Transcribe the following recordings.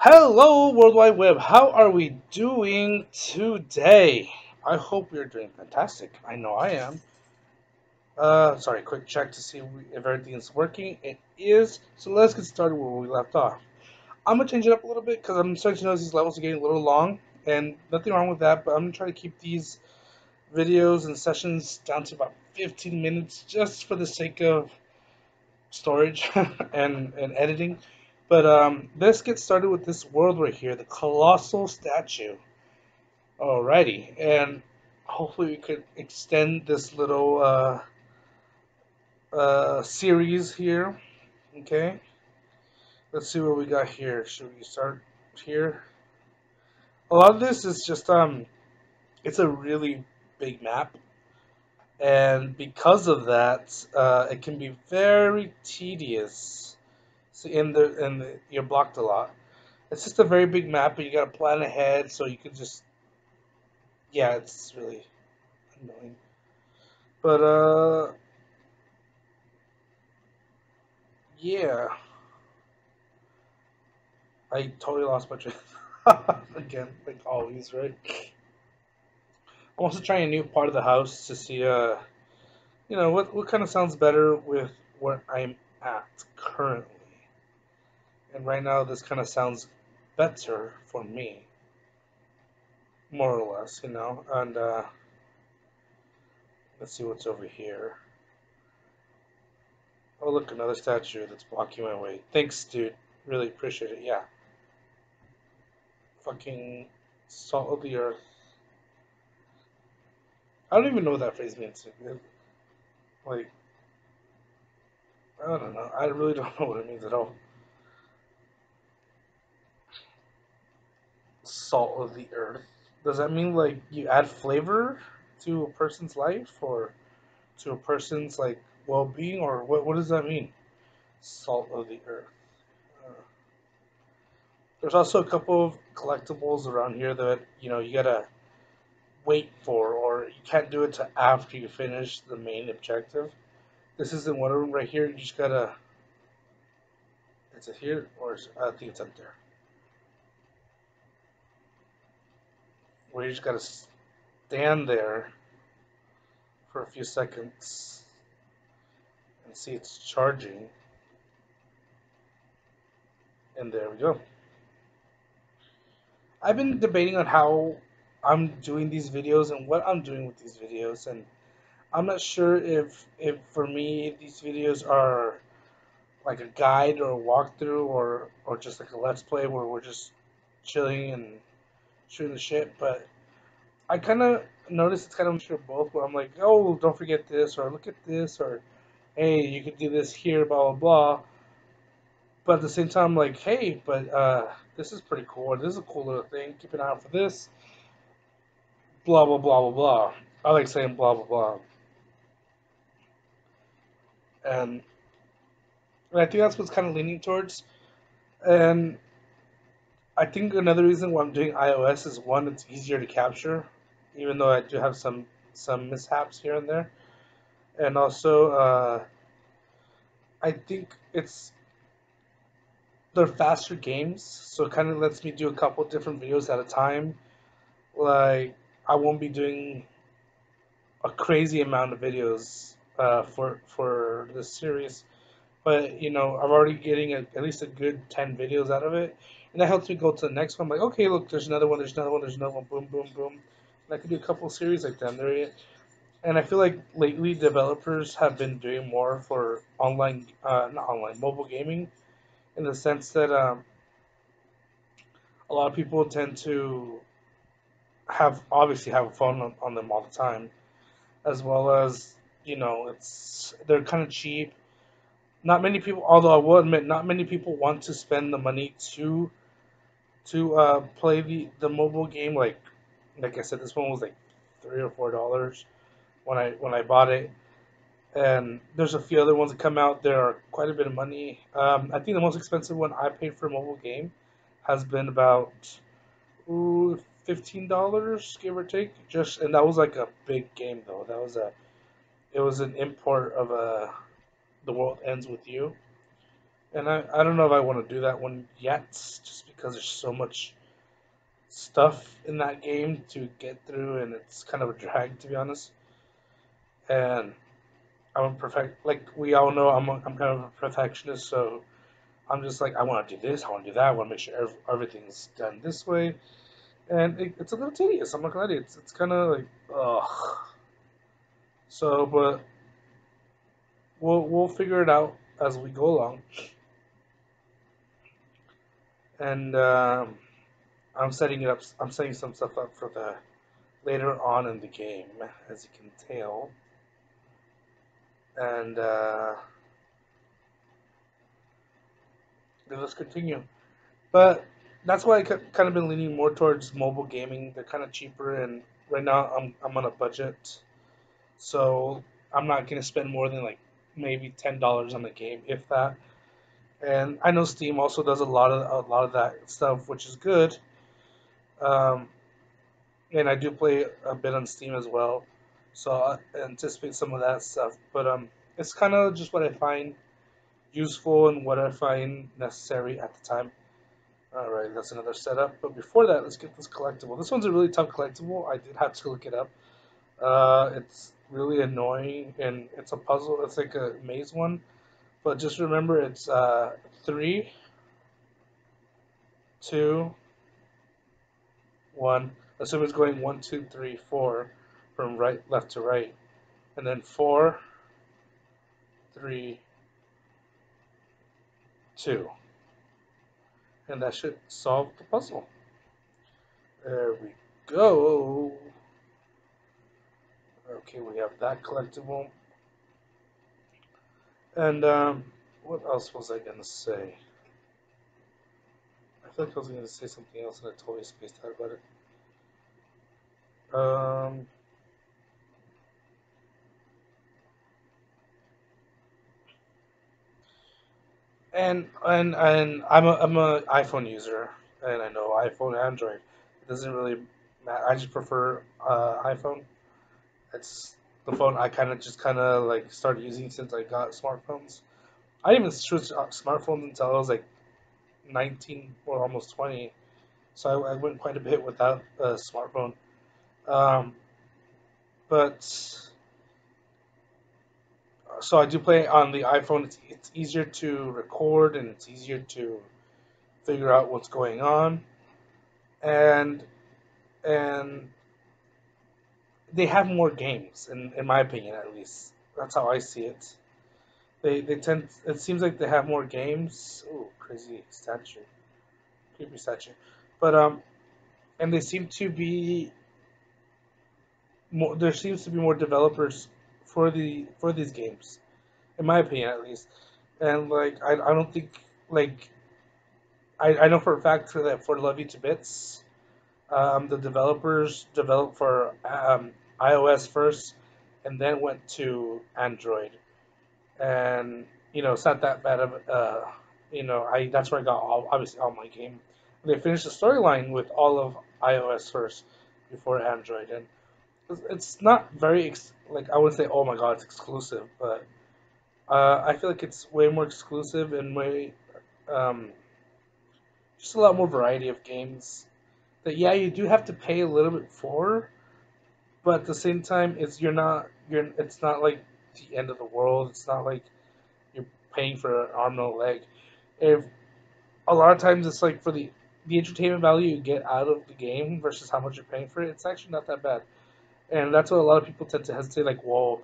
Hello, World Wide Web. How are we doing today? I hope we're doing fantastic. I know I am. Sorry, quick check to see if everything is working. It is. So let's get started where we left off. I'm gonna change it up a little bit because I'm starting to notice these levels are getting a little long, and nothing wrong with that. But I'm gonna try to keep these videos and sessions down to about 15 minutes, just for the sake of storage and editing. But let's get started with this world right here, the colossal statue. Alrighty, and hopefully we could extend this little series here. Okay, let's see what we got here. Should we start here? A lot of this is just it's a really big map, and because of that, it can be very tedious. So you're blocked a lot. It's just a very big map, but you gotta plan ahead so you can just yeah, it's really annoying. But yeah, I totally lost my train again, like always, right? I'm also trying a new part of the house to see what kind of sounds better with where I'm at currently. And right now this kind of sounds better for me, more or less, And let's see what's over here. Oh, look, another statue that's blocking my way. Thanks, dude. Really appreciate it. Yeah. Fucking salt of the earth. I don't even know what that phrase means. Like, I don't know. I really don't know what it means at all. Salt of the earth. Does that mean like you add flavor to a person's life or to a person's like well-being, or what does that mean? Salt of the earth. Uh, there's also a couple of collectibles around here that you gotta wait for, or you can't do it till after you finish the main objective. This isn't one of them right here. You just gotta. Is it here or I think it's up there. Where you just gotta stand there for a few seconds and see it's charging, and there we go. I've been debating on how I'm doing these videos and what I'm doing with these videos, and I'm not sure if for me these videos are like a guide or a walkthrough or just like a let's play where we're just chilling and shooting the shit. But I kind of noticed it's kind of a mixture of both, where I'm like, oh, don't forget this, or look at this, or hey, you could do this here, blah blah blah. But at the same time, I'm like, hey, but this is pretty cool, or this is a cool little thing. Keep an eye out for this, blah blah blah blah blah. I like saying blah blah blah, and I think that's what's kind of leaning towards. And I think another reason why I'm doing iOS is one, it's easier to capture, even though I do have some mishaps here and there, and also I think they're faster games, so it kind of lets me do a couple different videos at a time. Like I won't be doing a crazy amount of videos for this series, but I'm already getting at least a good 10 videos out of it, and that helps me go to the next one. I'm like, okay, look, there's another one, there's another one, there's another one, boom, boom, boom, and I can do a couple of series like that. And I feel like lately developers have been doing more for online, not online, mobile gaming, in the sense that a lot of people tend to obviously have a phone on them all the time, as well as they're kind of cheap. Not many people, although I will admit, not many people want to spend the money to play the mobile game. Like I said, this one was like $3 or $4 when I bought it, and there's a few other ones that come out. There are quite a bit of money. I think the most expensive one I paid for a mobile game has been about $15, give or take. And that was like a big game though. It was an import of The World Ends with You, And I don't know if I want to do that one yet, just because there's so much stuff in that game to get through, and it's kind of a drag to be honest. And I'm a perfect, like we all know, I'm kind of a perfectionist, so I'm just like I want to do this, I want to do that, I want to make sure everything's done this way, and it's a little tedious. I'm not gonna lie to you. It's kind of like ugh. So, but we'll figure it out as we go along, and I'm setting it up. I'm setting some stuff up for the later on in the game, as you can tell, and let's continue. But that's why I kind of been leaning more towards mobile gaming. They're kind of cheaper, and right now I'm on a budget, so I'm not gonna spend more than like maybe $10 on the game, if that. And I know Steam also does a lot of that stuff, which is good. Um, and I do play a bit on Steam as well, so I anticipate some of that stuff. But it's kind of just what I find useful and what I find necessary at the time. All right, that's another setup. But before that, let's get this collectible. This one's a really tough collectible. I did have to look it up. It's really annoying, and it's a puzzle. It's like a maze one. But just remember, it's 3, 2, 1. Assume it's going 1, 2, 3, 4 from right, left to right, and then 4, 3, 2, and that should solve the puzzle. There we go. Okay, we have that collectible. And what else was I gonna say? I feel like I was gonna say something else and I totally spaced out about it. And I'm a iPhone user, and I know iPhone, Android. It doesn't really matter. I just prefer iPhone. It's the phone I kind of like started using since I got smartphones. I didn't even switch smartphones until I was like 19 or almost 20. So I went quite a bit without a smartphone. Um, but so I do play on the iPhone. It's easier to record and it's easier to figure out what's going on, and and they have more games in my opinion, at least that's how I see it. They tend, it seems like they have more games. Ooh, crazy statue, creepy statue. But and they seem to be more, there seems to be more developers for these games, in my opinion at least. And like I don't think, like I know for a fact for that for Love You to Bits, the developers developed for iOS first, and then went to Android. And it's not that bad of I that's where I got obviously all my game. They finished the storyline with all of iOS first before Android, and it's not very like I would say, oh my god, it's exclusive, but I feel like it's way more exclusive and way um, just a lot more variety of games. That yeah, you do have to pay a little bit for, but at the same time, it's not like the end of the world. It's not like you're paying for an arm and a leg. If a lot of times it's like for the entertainment value you get out of the game versus how much you're paying for it, it's actually not that bad. And that's what a lot of people tend to hesitate. Like, well,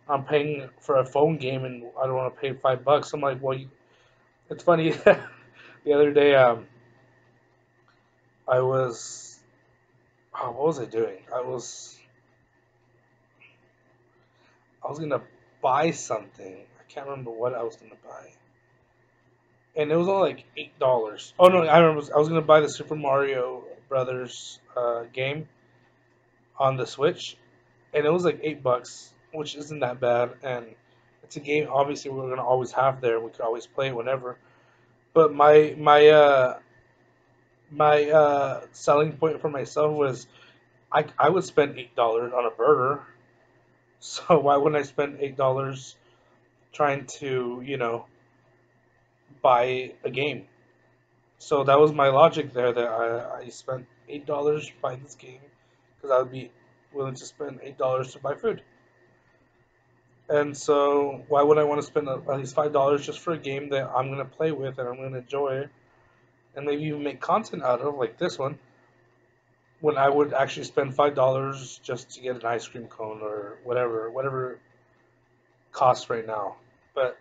I'm paying for a phone game and I don't want to pay $5. I'm like, well, it's funny. The other day, I was, oh, what was I doing? I was gonna buy something. I can't remember what I was gonna buy, and it was only like $8. Oh no, I remember. I was gonna buy the Super Mario Brothers game on the Switch, and it was like $8, which isn't that bad. And it's a game obviously we're gonna always have there. We could always play it whenever. But my selling point for myself was I would spend $8 on a burger. So why wouldn't I spend $8 trying to buy a game. So that was my logic there. That I spent $8 buying this game because I would be willing to spend $8 to buy food. And so why would I want to spend at least $5 just for a game that I'm gonna play with and I'm gonna enjoy and maybe even make content out of like this one when I would actually spend $5 just to get an ice cream cone or whatever costs right now. But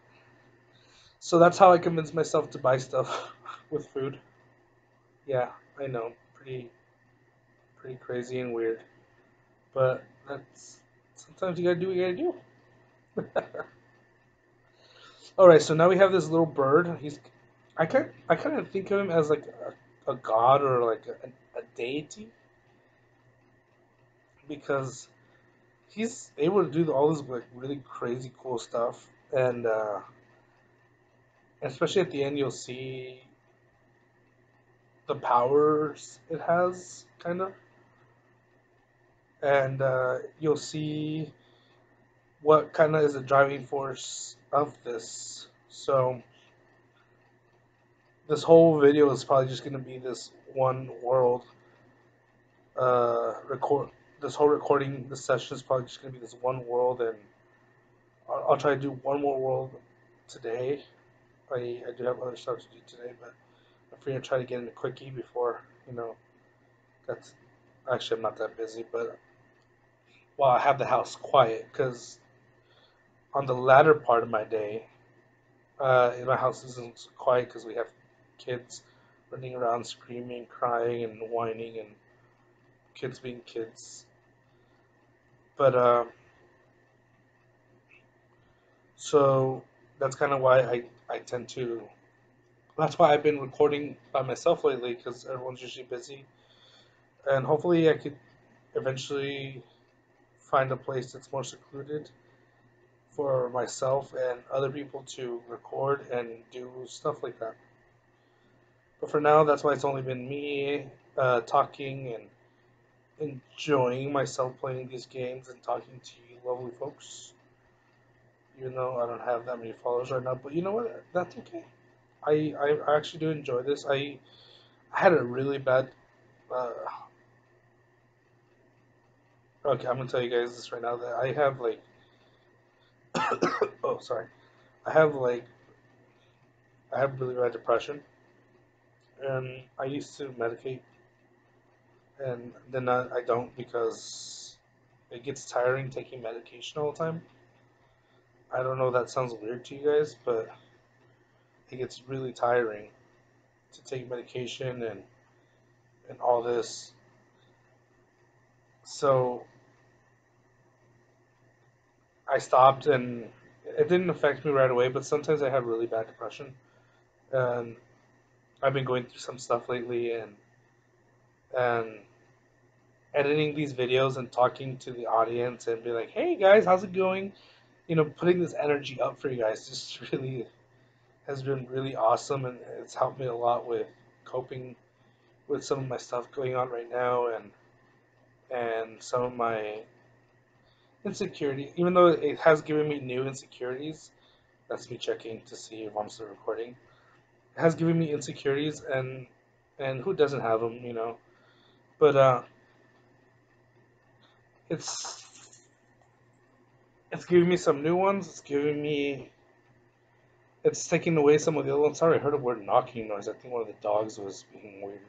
so that's how I convince myself to buy stuff with food. Yeah, I know, pretty crazy and weird, but that's sometimes you gotta do what you gotta do. All right, so now we have this little bird. I kind of think of him as like a god or like a deity because he's able to do all this like really crazy cool stuff, and especially at the end you'll see the powers it has, kind of, and you'll see what kind of is the driving force of this. So this whole video is probably just going to be this one world record. This whole recording, this session is probably just going to be this one world, and I'll try to do one more world today. I do have other stuff to do today, but I'm free to try to get in a quickie before, that's actually I'm not that busy, but while I have the house quiet, because on the latter part of my day, my house isn't quiet because we have kids running around screaming, crying, and whining, and kids being kids. But so that's kind of why I tend to. That's why I've been recording by myself lately because everyone's usually busy, and hopefully I could eventually find a place that's more secluded for myself and other people to record and do stuff like that. But for now, that's why it's only been me talking and enjoying myself playing these games and talking to you lovely folks. Even though I don't have that many followers right now, but you know what? That's okay. I actually do enjoy this. I had a really bad. Uh, okay, I'm gonna tell you guys this right now that I have like. Oh, sorry. I have like I have really bad depression, and I used to medicate, and then I don't because it gets tiring taking medication all the time. I don't know if that sounds weird to you guys, but it gets really tiring to take medication and all this. So I stopped, and it didn't affect me right away. But sometimes I have really bad depression, and I've been going through some stuff lately, and editing these videos and talking to the audience and be like, "Hey guys, how's it going?" Putting this energy up for you guys just really has been really awesome, and it's helped me a lot with coping with some of my stuff going on right now, and some of my insecurity. Even though it has given me new insecurities, that's me checking to see if I'm still recording. It has given me insecurities, and who doesn't have them. But it's it's giving me some new ones. It's taking away some of the other ones. Sorry, I heard a weird knocking noise. I think one of the dogs was being weird,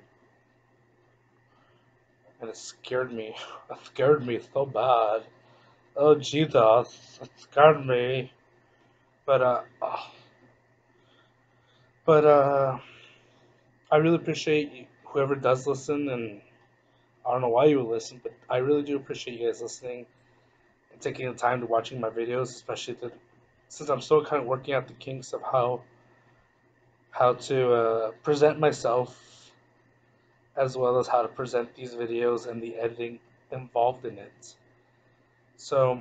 and it scared me. It scared me so bad. Oh Jesus, it scared me. But I really appreciate whoever does listen, and I don't know why you would listen, but I really do appreciate you guys listening and taking the time to watching my videos, especially since I'm still kind of working out the kinks of how to present myself as well as how to present these videos and the editing involved in it. So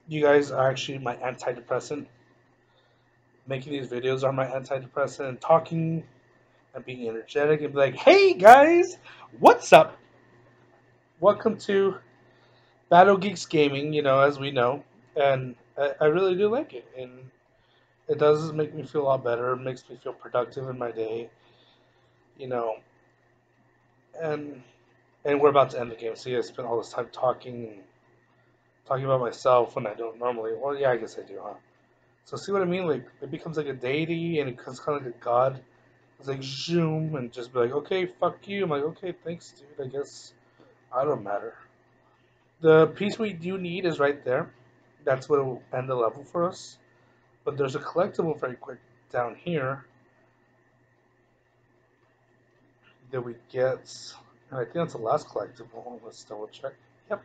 you guys are actually my antidepressant. Making these videos are my antidepressant, and talking and being energetic and be like, "Hey guys, what's up? Welcome to Battle Geeks Gaming." As we know, and I really do like it. And It does make me feel a lot better. It makes me feel productive in my day, you know. And we're about to end the game. See, I spent all this time talking about myself when I don't normally. Well, yeah, I guess I do, huh? So see what I mean? Like it becomes like a deity, and it becomes kind of like a god. It's like zoom, and just be like, okay, fuck you. I'm like, okay, thanks, dude. I guess I don't matter. The piece we do need is right there. That's what will end the level for us. But there's a collectible very quick down here that we get, and I think that's the last collectible. Let's double check. Yep,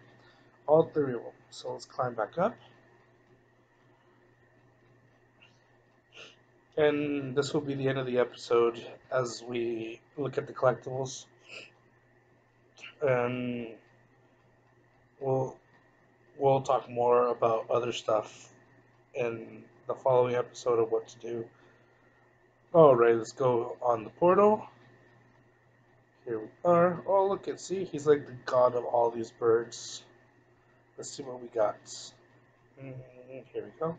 all three of them. So let's climb back up, and this will be the end of the episode as we look at the collectibles, and we'll we'll talk more about other stuff in the following episode of what to do. Alright, let's go on the portal. Here we are. Oh, look at see, he's like the god of all these birds. Let's see what we got. Here we go.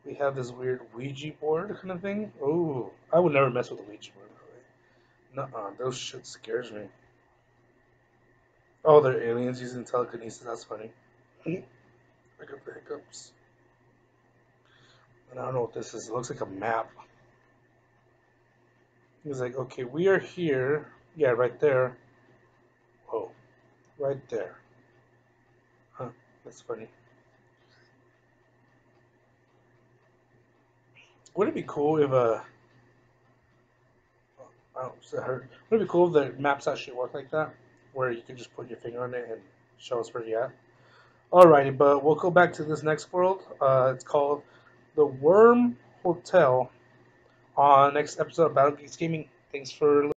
We have this weird Ouija board kind of thing. Oh, I would never mess with a Ouija board. Nuh-uh, those shit scares me. Oh, they're aliens using telekinesis. That's funny. I got the hiccups. And I don't know what this is. It looks like a map. He's like, okay, we are here. Yeah, right there. Oh, right there. Huh, that's funny. Would it be cool if oh, it hurt. Would it be cool if the maps actually work like that, where you can just put your finger on it and show us where you're at? Alrighty, but we'll go back to this next world. It's called the Worm Hotel on next episode of Battle Geeks Gaming. Thanks for